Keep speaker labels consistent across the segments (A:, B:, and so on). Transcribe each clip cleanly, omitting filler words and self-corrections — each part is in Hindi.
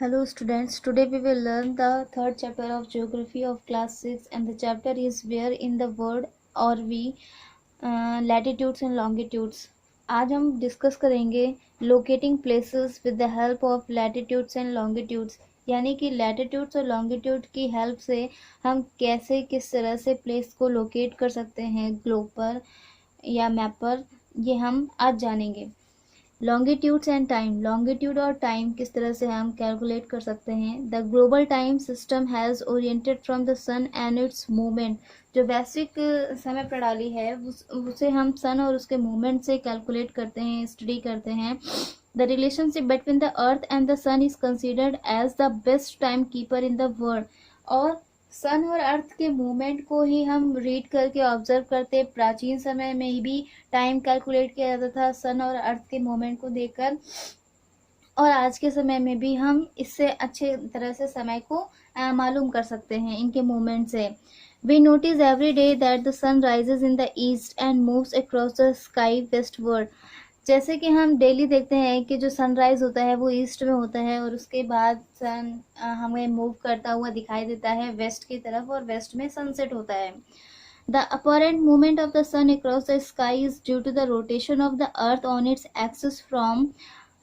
A: Hello students, today we will learn the third chapter of Geography of class 6 and the chapter is Where in the World Are We, Latitudes and Longitudes। आज हम डिस्कस करेंगे locating places with the help of latitudes and longitudes, यानी कि लैटिट्यूड्स और लॉन्गिट्यूड की हेल्प से हम कैसे किस तरह से प्लेस को लोकेट कर सकते हैं ग्लोब पर या मैप पर, ये हम आज जानेंगे। लॉन्गिट्यूड्स एंड टाइम, लॉन्गिट्यूड और टाइम किस तरह से हम कैलकुलेट कर सकते हैं। The global time system has oriented from the sun and its movement, जो वैश्विक समय प्रणाली है उसे हम सन और उसके मूवमेंट से कैलकुलेट करते हैं, स्टडी करते हैं। The relationship between the earth and the sun is considered as the best time keeper in the world, और सन और अर्थ के मूवमेंट को ही हम रीड करके ऑब्जर्व करते। प्राचीन समय में भी टाइम कैलकुलेट किया जाता था सन और अर्थ के मूवमेंट को देखकर, और आज के समय में भी हम इससे अच्छे तरह से समय को मालूम कर सकते हैं इनके मूवमेंट से। We notice every day that the sun rises in the east and moves across the sky westward, जैसे कि हम डेली देखते हैं कि जो सनराइज होता है वो ईस्ट में होता है और उसके बाद सन हमें मूव करता हुआ दिखाई देता है वेस्ट की तरफ, और वेस्ट में सनसेट होता है। The apparent movement of the sun across the sky is due to the rotation of the earth on its axis from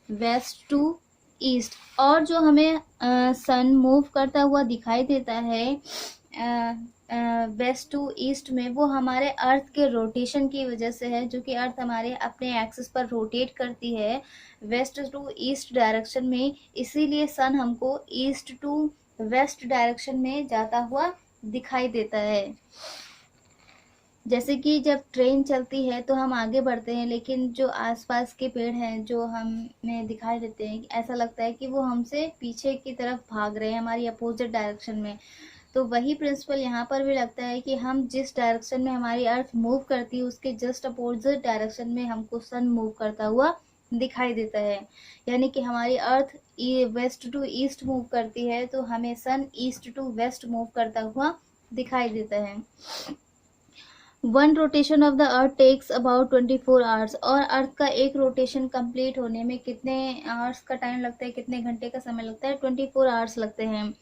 A: west to east, और जो हमें सन मूव करता हुआ दिखाई देता है वेस्ट टू ईस्ट में, वो हमारे अर्थ के रोटेशन की वजह से है, जो कि अर्थ हमारे अपने एक्सिस पर रोटेट करती है वेस्ट टू ईस्ट डायरेक्शन में, इसीलिए सन हमको ईस्ट टू वेस्ट डायरेक्शन में जाता हुआ दिखाई देता है। जैसे कि जब ट्रेन चलती है तो हम आगे बढ़ते हैं, लेकिन जो आसपास के पेड़ हैं जो हमें दिखाई देते हैं, ऐसा लगता है कि वो हमसे पीछे की तरफ भाग रहे हैं, हमारी अपोजिट डायरेक्शन में। तो वही प्रिंसिपल यहाँ पर भी लगता है कि हम जिस डायरेक्शन में हमारी अर्थ मूव करती है उसके जस्ट अपोजिट डायरेक्शन में हमको सन मूव करता हुआ दिखाई देता है, यानी कि हमारी earth west to east move करती है तो हमें sun east to west move करता हुआ दिखाई देता है। One rotation of the earth takes about 24 hours, और अर्थ का एक रोटेशन कंप्लीट होने में कितने आवर्स का टाइम लगता है, कितने घंटे का समय लगता है, 24 आवर्स लगते हैं।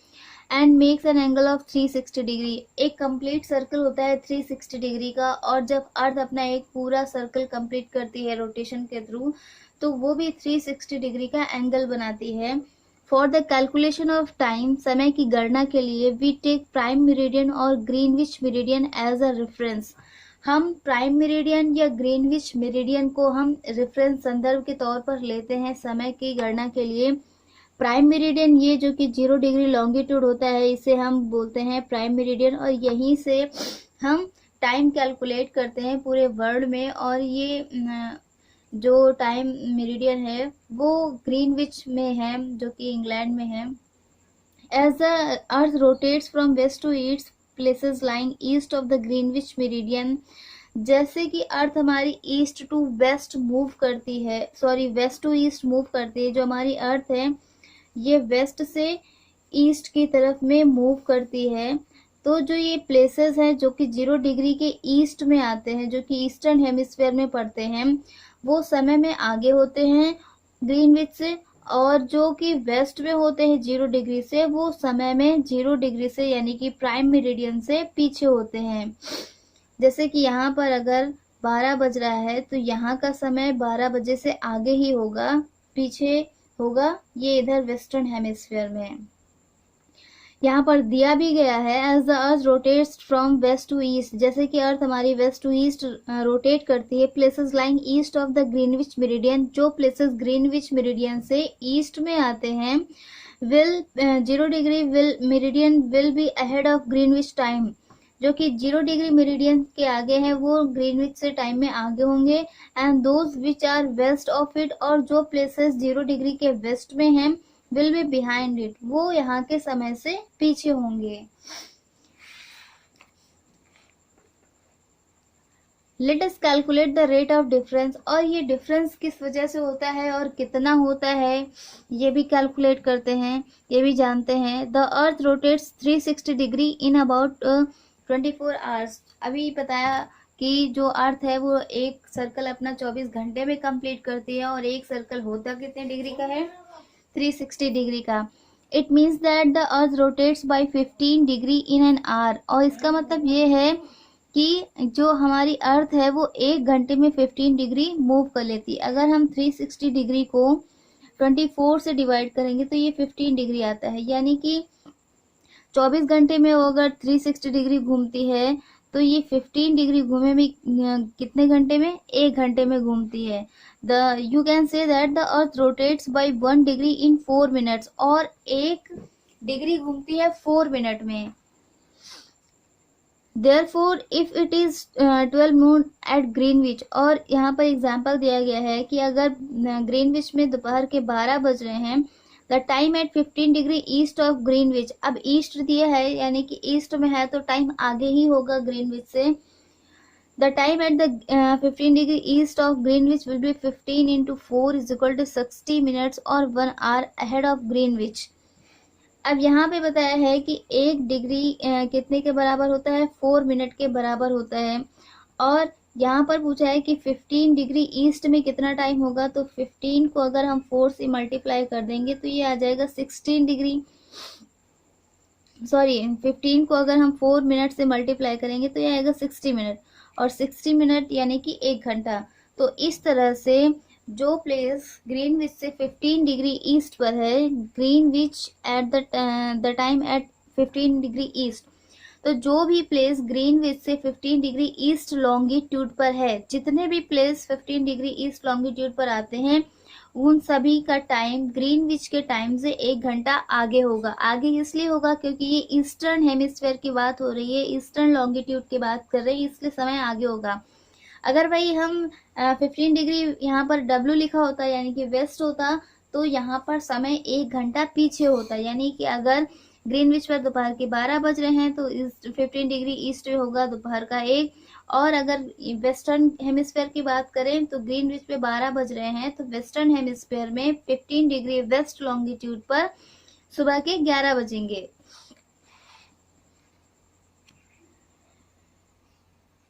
A: And makes an angle of 360 degree, एक कंप्लीट सर्कल होता है 360 डिग्री का, और जब अर्थ अपना एक पूरा सर्कल कंप्लीट करती है रोटेशन के थ्रू तो वो भी 360 डिग्री का एंगल बनाती है। For the calculation of time, समय की गणना के लिए वी टेक प्राइम मेरिडियन और Greenwich meridian as a reference, हम प्राइम मेरिडियन या ग्रीनविच मेरिडियन को हम रेफरेंस संदर्भ के तौर पर लेते हैं समय की गणना के लिए। प्राइम मेरिडियन ये जो कि 0 डिग्री लॉन्गिट्यूड होता है, इसे हम बोलते हैं प्राइम मेरिडियन, और यहीं से हम टाइम कैलकुलेट करते हैं पूरे वर्ल्ड में। और ये जो टाइम मेरिडियन है वो ग्रीनविच में है, जो कि इंग्लैंड में है। As the earth rotates from west to east places lying east of the Greenwich meridian, जैसे कि अर्थ हमारी ईस्ट टू वेस्ट मूव करती है, वेस्ट टू ईस्ट मूव करती है, जो हमारी अर्थ है ये वेस्ट से ईस्ट की तरफ में मूव करती है। तो जो ये प्लेसेस हैं जो कि 0 डिग्री के ईस्ट में आते हैं, जो कि ईस्टर्न हेमिस्फीयर में पड़ते हैं, वो समय में आगे होते हैं ग्रीनविच से, और जो कि वेस्ट में होते हैं 0 डिग्री से, वो समय में 0 डिग्री से यानी कि प्राइम मेरिडियन से पीछे होते हैं। जैसे कि यहाँ पर अगर 12 बज रहा है तो यहाँ का समय 12 बजे से आगे ही होगा, पीछे होगा, ये इधर वेस्टर्न हेमिस्फीयर में है। यहाँ पर दिया भी गया है as the earth rotates from west to east, जैसे कि अर्थ हमारी वेस्ट टू ईस्ट रोटेट करती है। Places lying east of the Greenwich meridian, जो प्लेसेस ग्रीनविच मेरिडियन से ईस्ट में आते हैं, will 0 degree meridian will be ahead of Greenwich time, जो कि 0 डिग्री मेरिडियन के आगे हैं वो ग्रीनविच से टाइम में आगे होंगे। And those which are west of it, और जो प्लेसेस 0 डिग्री के वेस्ट में हैं विल बी बिहाइंड इट, वो यहाँ के समय से पीछे होंगे। Let us calculate the rate of difference, और ये डिफरेंस किस वजह से होता है और कितना होता है ये भी कैलकुलेट करते हैं, ये भी जानते हैं। The earth rotates 360 degree in about 24 hours, अभी बताया कि जो अर्थ है वो एक सर्कल अपना 24 घंटे में कंप्लीट करती है, और एक सर्कल होता कितने डिग्री का है, 360 डिग्री का। It means that the earth rotates by 15 degree in an hour. और इसका मतलब ये है कि जो हमारी अर्थ है वो 1 घंटे में 15 डिग्री मूव कर लेती है। अगर हम 360 डिग्री को 24 से डिवाइड करेंगे तो ये 15 डिग्री आता है, यानी कि 24 घंटे में वो अगर 360 डिग्री घूमती है तो ये 15 डिग्री घूमे में कितने घंटे में, 1 घंटे में घूमती है। You can say that the earth rotates by 1 degree in 4 minutes, और 1 डिग्री घूमती है 4 मिनट में। Therefore, if it is 12 noon at Greenwich, और यहाँ पर एग्जाम्पल दिया गया है कि अगर ग्रीनविच में दोपहर के 12 बज रहे हैं, the time at 15 degree east of Greenwich. अब ईस्ट दिया है यानी कि ईस्ट में है तो टाइम आगे ही होगा ग्रीनविच से। The time at the 15 degree east of Greenwich will be 15 into 4 is equal to 60 minutes और 1 hour ahead of ग्रीनविच। अब यहाँ पे बताया है कि 1 डिग्री कितने के बराबर होता है, 4 मिनट के बराबर होता है। और यहाँ पर पूछा है कि 15 डिग्री ईस्ट में कितना टाइम होगा, तो 15 को अगर हम 4 से मल्टीप्लाई कर देंगे तो ये आ जाएगा 16 डिग्री, सॉरी 15 को अगर हम 4 मिनट से मल्टीप्लाई करेंगे तो ये आएगा 60 मिनट, और 60 मिनट यानी कि 1 घंटा। तो इस तरह से जो प्लेस ग्रीनविच से 15 डिग्री ईस्ट पर है, Greenwich at the time at 15 degree east, तो जो भी प्लेस ग्रीनविच से 15 डिग्री ईस्ट लॉन्गिट्यूड पर है, जितने भी प्लेस 15 डिग्री ईस्ट लॉन्गिट्यूड पर आते हैं उन सभी का टाइम ग्रीनविच के टाइम से 1 घंटा आगे होगा। आगे इसलिए होगा क्योंकि ये ईस्टर्न हेमिस्फीयर की बात हो रही है, ईस्टर्न लॉन्गिट्यूड की बात कर रहे हैं, इसलिए समय आगे होगा। अगर भाई हम 15 डिग्री यहाँ पर W लिखा होता यानी कि वेस्ट होता, तो यहाँ पर समय 1 घंटा पीछे होता, यानी कि अगर ग्रीनविच पर दोपहर के 12 बज रहे हैं तो इस 15 डिग्री ईस्ट में होगा दोपहर का 1। और अगर वेस्टर्न हेमिस्फीयर की बात करें तो ग्रीनविच पे 12 बज रहे हैं तो वेस्टर्न हेमिस्फीयर में 15 डिग्री वेस्ट लॉन्गिट्यूड पर सुबह के 11 बजेंगे।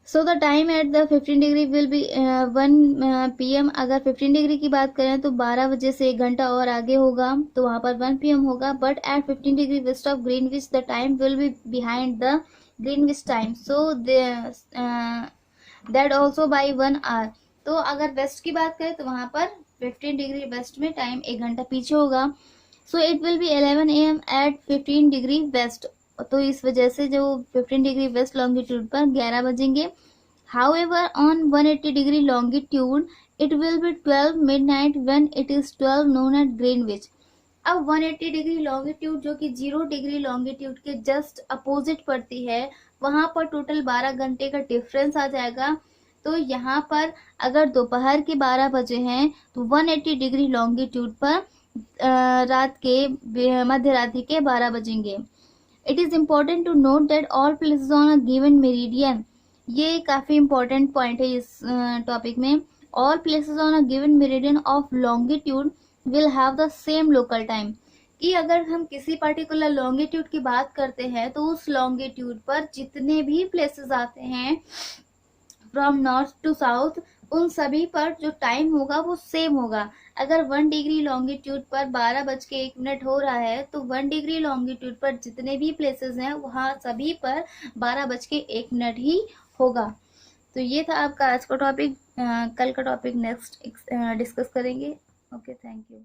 A: So the time at the 15 degree will be 1 PM। अगर 15 डिग्री की बात करें तो 12 बजे से 1 घंटा और आगे होगा तो वहां पर 1 PM होगा। But at 15 degree waste of Greenwich the time will be behind the Greenwich time, so that also by 1 hour। तो अगर वेस्ट की बात करें तो वहां पर 15 डिग्री वेस्ट में टाइम 1 घंटा पीछे होगा। So it will be 11 AM at 15 degree west, तो इस वजह से जो 15 डिग्री वेस्ट लॉन्गिट्यूड पर 11 बजेंगे। However, on 180 degree longitude, it will be 12 midnight when it is 12 noon at Greenwich। अब 180 डिग्री लॉन्गिट्यूड जो कि 0 डिग्री लॉन्गिट्यूड के जस्ट अपोजिट पड़ती है, वहां पर टोटल 12 घंटे का डिफरेंस आ जाएगा। तो यहाँ पर अगर दोपहर के 12 बजे हैं तो 180 डिग्री लॉन्गिट्यूड पर रात के मध्य रात्रि के 12 बजेंगे। It is important to note that all places on a given meridian, ये काफी इंपॉर्टेंट पॉइंट है इस टॉपिक में। All places on a given meridian of longitude will have the same local time, कि अगर हम किसी पर्टिकुलर लॉन्गिट्यूड की बात करते हैं तो उस लॉन्गिट्यूड पर जितने भी प्लेसेस आते हैं फ्रॉम नॉर्थ टू साउथ, उन सभी पर जो टाइम होगा वो सेम होगा। अगर 1 डिग्री लॉन्गिट्यूड पर 12:01 हो रहा है तो 1 डिग्री लॉन्गिट्यूड पर जितने भी प्लेसेस हैं वहाँ सभी पर 12:01 ही होगा। तो ये था आपका आज का टॉपिक। कल का टॉपिक नेक्स्ट डिस्कस करेंगे। Okay, thank you.